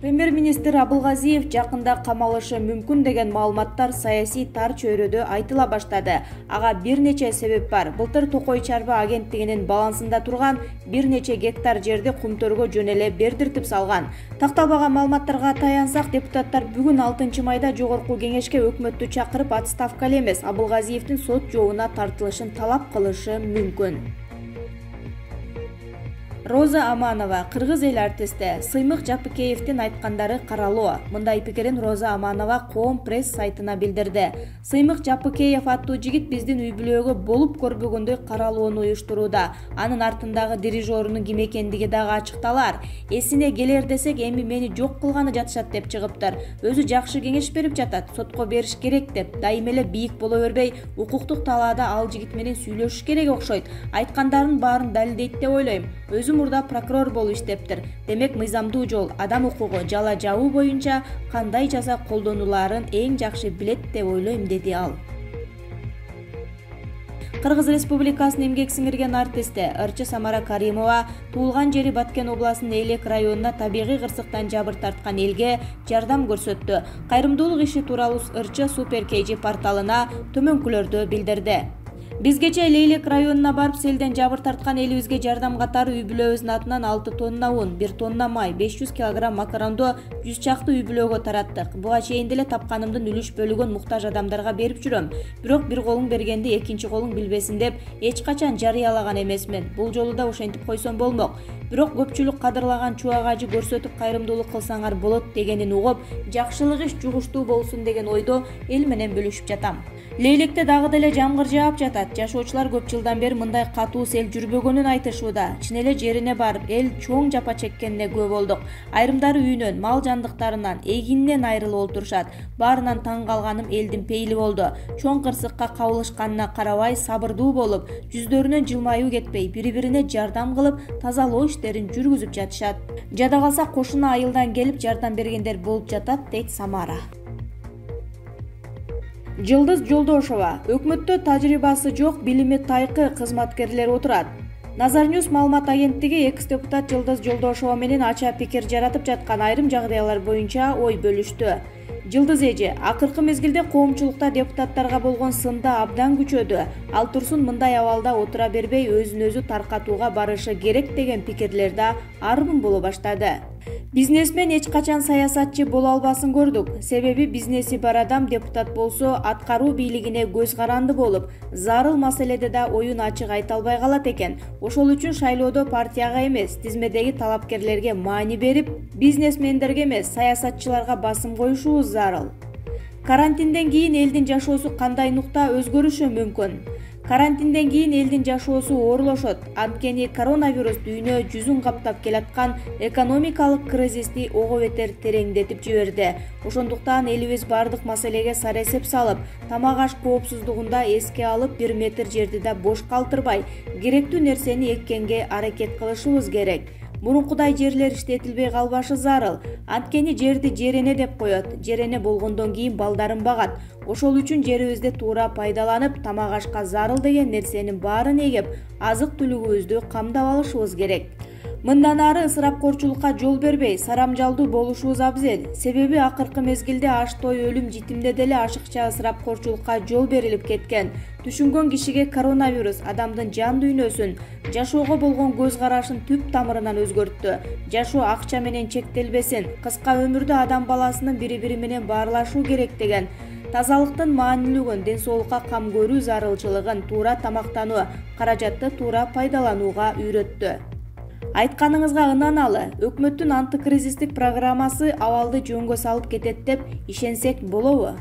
Премьер-министр Абылгазиев жакында камалышы мүмкүн деген маалыматтар саясий тар чөйрөдө айтыла баштады. Ага бир нече себеп бар. Былтыр Токой Чарба агенттигинин балансында турган бир нече гектар жерди кумтөргө жөн эле бердиртип салган. Такталбаган маалыматтарга таянсак, депутаттар бүгүн 6 майда Жогорку кеңешке өкмөттү чакырып отставкалуу эмес Абылгазиевдин сот жообуна тартылышын талап кылышы мүмкүн. Роза Аманова, кыргыз эл артисти, Сыймык Жапыкеевдин айткандары каралуу. Мындай пикирин Роза Аманова Коом пресс сайтына билдирди. Сыймык Жапыкеев аттуу жигит биздин үй бүлөгө болуп көрбөгөндөй каралууну уюштурууда. Анын артындагы дирижерунун ким экендиги дагы ачыкталар. Эсине келер десек, эми мени жок кылганы жатышат деп чыгыптыр. Өзү жакшы кеңеш берип жатат, сотко бериш керек деп. Дайым эле бийик боло бербей, укуктук талаада ал жигит менен сүйлөшүш керек окшойт. Айткандарын баарын далилдейт деп ойлойм. Өзү мурда прокурор болуп иштептир. Демек мыйзамдуу жол, адам укугу жала жабуу боюнча кандай жаза колдонуларын эң жакшы билет деп ойлойм, деди ал. Кыргыз Республикасынын эмгек сиңирген артисти ырчы Самара Каримова туулган жери Баткен областынын Элек районуна табигый кырсыктан жабыр тарткан элге жардам көрсөттү. Кайрымдуулук иши тууралуу ырчы Супер KG порталына төмөнкүлөрдө билдирди. Бизгече Лейлек районуна барып, селден жабыр тарткан элибизге жардам катары үй бүлөбүздүн атынан 6 тонна ун, 1 тонна май, 500 кг макаронду 100 чакты үй бүлөгө тараттык. Буга чейин деле тапканымдын үлүш бөлүгүн муктаж адамдарга берип жүрөм. Бирок бир колуң бергенди экинчи колуң билбесин деп эч качан жарыялаган эмесмин. Бул жолу да ошентип койсом болмок. Бирок көпчүлүк кадырлаган чубак ажы көрсөтүп кайрымдуулук кылсаңар болот дегенин угуп, жакшылык иш жугуштуу болсун деген ойдо эл менен бөлүшүп жатам. Лейлекте дагы деле жамгыр жаап жатат. Жашоочулар көп жылдан бери мындай катуу сел жүрбөгөнүн айтышууда. Чын эле жерине барып, эл чоң жапа чеккенине күбө болдук. Айрымдары үйүнөн, мал жандыктарынан, эгининен айрылып олтурушат. Баарынан таң калганым элдин пейили болду. Чоң кырсыкка кабылышканына карабай сабырдуу болуп, жүздөрүнөн жылмаюу кетпей, бири-бирине жардам кылып, тазалоо иштерин жүргүзүп жатышат. Жада калса кошуна айылдан келип жардам бергендер болуп жатат, дейт Самара. Жылдыз Жолдошова, өкмөттө тажрыйбасы жок, билими тайкы кызматкерлер отурат. Назарньюс маалымат агенттиги экс-депутат Жылдыз Жолдошова менен ача пикир жаратып жаткан айрым жагдайлар боюнча ой бөлүштү. Жылдыз эже, акыркы мезгилде коомчулукта депутаттарга болгон сында абдан күчөдү. Ал турсун мындай абалда отура бербей өзүн өзү таркатууга барышы керек деген пикирлер да арбын боло баштады. Бизнесмен эч качан саясатчы боло албасын көрдүк. Себеби бизнеси бар адам депутат болсо аткаруу бийлигине көз каранды болуп, зарыл маселеде да оюн ачык айта албай калат экен. Ошол үчүн шайлоодо партияга эмес, тизмедеги талапкерлерге маани берип, бизнесмендерге эмес, саясатчыларга басым коюшубуз зарыл. Карантинден кийин элдин жашоосу кандай нукта өзгөрүшү мүмкүн? Карантинден кийин элдин жашоосу оорлошот. Анткени коронавирус дүйнө жүзүн каптап келаткан экономикалык кризисти ого бетер тереңдетип жиберди. Ошондуктан элибиз бардык маселеге саресеп салып, тамак аш коопсуздугунда эске алып, 1 метр жерди да бош калтырбай, керектүү нерсени эккенге аракет кылышыбыз керек. Мурункудай жерлер иштетилбей калбашы зарыл. Анткени жерди жерене деп коет. Жерене болгондон кийин балдарын багат. Ошол үчүн жерибизди туура пайдаланып, тамак ашка зарыл деген нерсенин баарын эгеп, азык түлүгүбүздү камдап алышыбыз керек. Мындан ары ысырапкорчулукка жол бербей, сарамжалдуу болушубуз абзел. Себеби акыркы мезгилде аш той өлүм житимде деле ашыкча ысырапкорчулукка жол берилип кеткен. Түшүнгөн кишиге коронавирус адамдын жан дүйнөсүн, жашоого болгон көз карашын түп тамырынан өзгөрттү. Жашоо акча менен чектелбесин, кыска өмүрдө адам баласынын бири-бири менен баарлашуу керек деген, тазалыктын маанилүүлүгүн, ден соолукка кам көрүү зарылчылыгын, туура тамактануу, каражатты туура пайдаланууга үйрөттү. Айтканыңызга ынаналы, өкмөттүн антикризистик программасы абалды жөнгө салып кетет деп ишенсек болобу?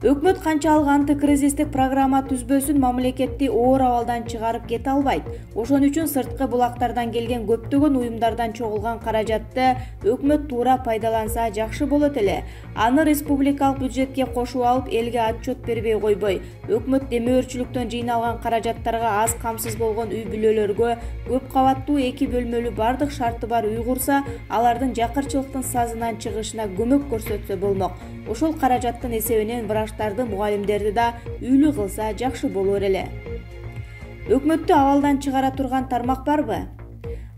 Өкмөт канчалык антикризистик программа түзбөсүн мамлекетти оор абалдан чыгарып кете албайт. Ошон үчүн сырткы булактардан келген көптөгөн уюмдардан чогулган каражатты өкмөт туура пайдаланса жакшы болот эле. Аны республикалык бюджетке кошуп алып, элге отчет бербей койбой, өкмөт демөөрчүлүктөн жыйналган каражаттарга аз камсыз болгон үй бүлөлөргө көп кабаттуу 2 бөлмөлүү бардык шарты бар үй курса, алардын жакырчылыктын сазынан чыгышына көмөк көрсөтсө болмок. Ошол каражаттын эсебинен врачтарды, мугалимдерди да үйлүү кылса жакшы болор эле. Өкмөттү абалдан чыгара турган тармак барбы?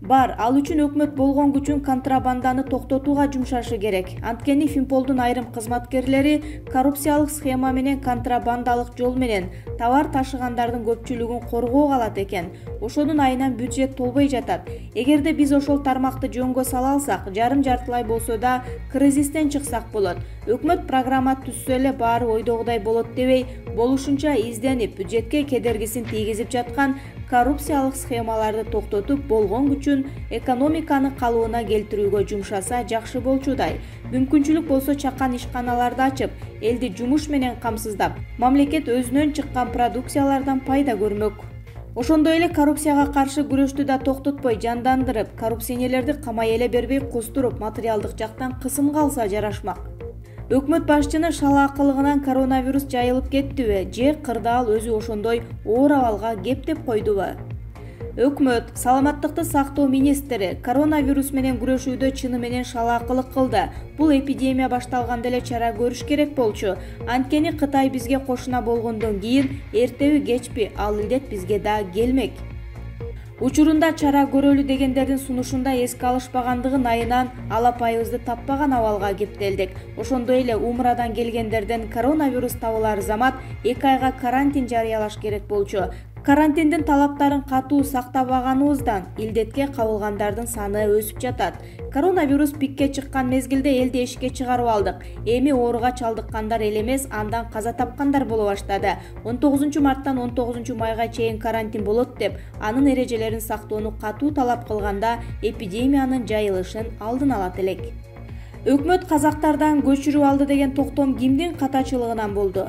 бар. Ал үчүн өкмөт болгон күчүн контрабанданы токтотууга жумшашы керек. Анткени Финполдун айрым кызматкерлери коррупциялык схема менен контрабандалык жол менен товар ташыгандардын көпчүлүгүн коргоого алат экен. Ошонун айынан бюджет толбой жатат. Эгерде биз ошол тармакты жөнгө сала алсак, жарым-жартылай болсо да кризистен чыксак болот. Өкмөт программа түзсө эле баары ойдогудай болот дебей, болушунча изденип, бюджетке кедергисин тийгизип жаткан коррупциялык схемаларды токтотуп, болгон күчүн экономиканы калыбына келтирүүгө жумшаса жакшы болчудай. Мүмкүнчүлүк болсо чакан ишканаларды ачып, элди жумуш менен камсыздап, мамлекет өзүнөн чыккан продукциялардан пайда көрмөк. Ошондой эле коррупцияга каршы күрөштү да токтотпой жандандырып, коррупционерлерди камай эле бербей кустуруп, материалдык жактан кысымга алса жарашмак. Өкмөт башчынын шалаакылыгынан коронавирус жайылып кеттиби, же кырдаал өзү ошондой оор абалга кептеп койдубу? Өкмөт, саламаттыкты сактоо министри коронавирус менен күрөшүүдө чыны менен шалаакылык кылды. Бул эпидемия башталганда эле чара көрүш керек болчу. Анткени Кытай бизге кошуна болгондон кийин эртеби кечпи ал илдет бизге да келмек. Учурунда чара көрөлү дегендердин сунушунда эске алышпагандыгын айынан алапайыбызды таппаган абалга кептелдик. Ошондой эле умрадан келгендерден коронавирус табылар замат 2 айга карантин жарыялаш керек болчу. Карантиндин талаптарын катуу сактабаганыбыздан илдетке кабылгандардын саны өсүп жатат. Коронавирус пикке чыккан мезгилде элди эшикке чыгарып алдык. Эми ооруга чалдыккандар эл эмес, андан каза тапкандар боло баштады. 19 марттан 19 майга чейин карантин болот деп, анын эрежелерин сактоону катуу талап кылганда эпидемиянын жайылышын алдын алат элек. Өкмөт казактардан көчүрүп алды деген токтом кимдин катачылыгынан болду?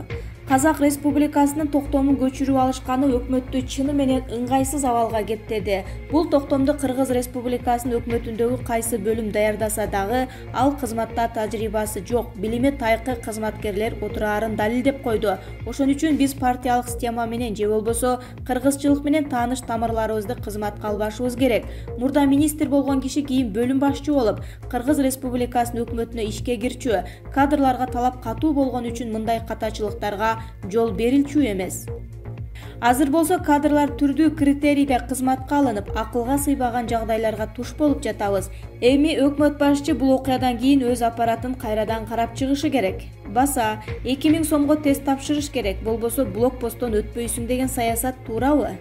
Казак Республикасынын токтомун көчүрүп алышканы өкмөттү чыны менен ыңгайсыз абалга кептеди. Бул токтомду Кыргыз Республикасынын өкмөтүндөгү кайсы бөлүм даярдаса дагы, ал кызматта тажрыйбасы жок, билими тайкы кызматкерлер отураарын далилдеп койду. Ошон үчүн биз партиялык система менен же болбосо кыргызчылык менен тааныш тамырларыбызды кызматка албашыбыз керек. Мурда министр болгон киши кийин бөлүм башчы болуп, Кыргыз Республикасынын өкмөтүнө ишке кирчү. Кадрларга талап катуу болгон үчүн мындай катачылыктарга жол берилчү эмес. Азыр болсо кадрлар түрдүү критерийде кызматка алынып, акылга сыйбаган жагдайларга туш болуп жатабыз. Эми өкмөт башчы бул окуядан кийин өз аппаратын кайрадан карап чыгышы керек. Баса 2000 сомго тест тапшырыш керек, болбосо блокпосттон өтпөйсүң деген саясат туурабы?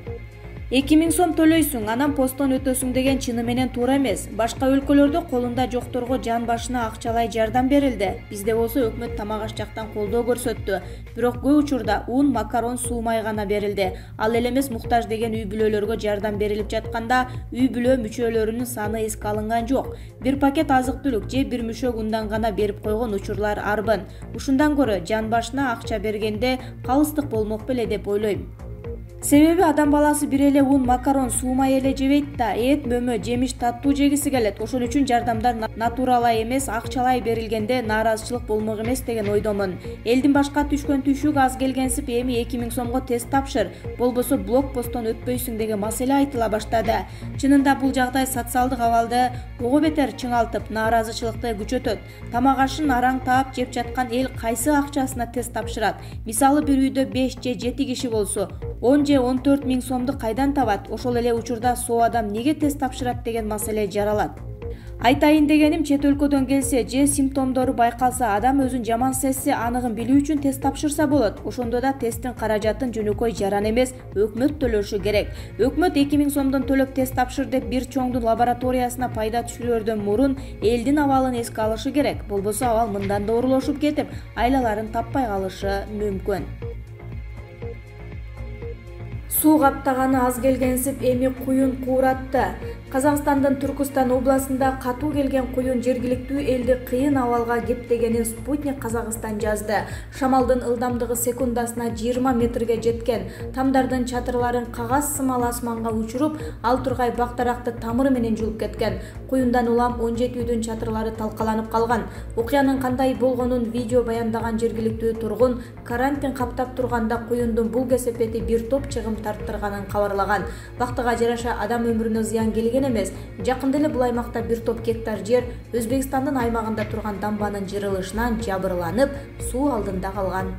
2000 сом төлөйсүң, анан посттон өтөсүң деген чыны менен туура эмес. Башка өлкөлөрдө колунда жокторго жан башына акчалай жардам берилди. Бизде болсо өкмөт тамак аш жактан колдоо көрсөттү. Бирок көп учурда ун, макарон, суу май гана берилди. Ал эле эмес муктаж деген үй бүлөлөргө жардам берилип жатканда, үй бүлө мүчөлөрүнүн саны эске алынган жок. Бир пакет азык-түлүк же бир мүшөк ундан гана берип койгон учурлар арбын. Ушундан көрө жан башына акча бергенде калыстык болмок беле деп ойлойм. Себеби адам баласы бир эле ун, макарон, суу май эле жебейт да, эт, мөмө, жемиш, таттуу жегиси келет. Ошон үчүн жардамдар натуралай эмес, акчалай берилгенде нааразычылык болмок эмес деген ойдомун. Элдин башка түшкөн түйшүгү аз келгенсип, эми 2000 сомго тест тапшыр, болбосо блокпосттон өтпөйсүң деген маселе айтыла баштады. Чынында бул жагдай социалдык абалды ого бетер чыңалтып, нааразычылыкты күчөтөт. Тамак ашын араң таап жеп жаткан эл кайсы акчасына тест тапшырат? Мисалы бир үйдө 5 же 7 киши болсо, 10 же 14 миң сомду кайдан табат? Ошол эле учурда соо адам неге тест тапшырат деген маселе жаралат. Айтайын дегеним, чет өлкөдөн келсе же симптомдору байкалса, адам өзүн жаман сезсе, аныгын билүү үчүн тест тапшырса болот. Ошондо да тесттин каражатын жөнөкөй жаран эмес, өкмөт төлөшү керек. Өкмөт 2000 сомдон төлөп тест тапшыр деп бир чоңдун лабораториясына пайда түшүрөрдөн мурун элдин абалын эске алышы керек. Болбосо абал мындан да оорулошуп кетип, айлаларын таппай калышы мүмкүн. Суу каптаганы аз келгенсип, эми куюн кууратты. Казакстандын Түркүстан областында катуу келген куюн жергиликтүү элди кыйын абалга кептегенин Спутник Казакстан жазды. Шамалдын ылдамдыгы секундасына 20 метрге жеткен. Тамдардын чатырларын кагаз сымал асманга учуруп, ал тургай бактаракты тамыры менен жулуп кеткен. Куюндан улам 17 үйдүн чатырлары талкаланып калган. Окуянын кандай болгонун видео баяндаган жергиликтүү тургун карантин каптап турганда куюндун бул кесепети бир топ чыгым тарттырганын кабарлаган. Бактыга жараша адам өмүрүнө зыян келген эмес. Жакында эле бул аймакта бир топ гектар жер Өзбекстандын аймагында турган дамбанын жырылышынан жабырланып, суу алдында калган.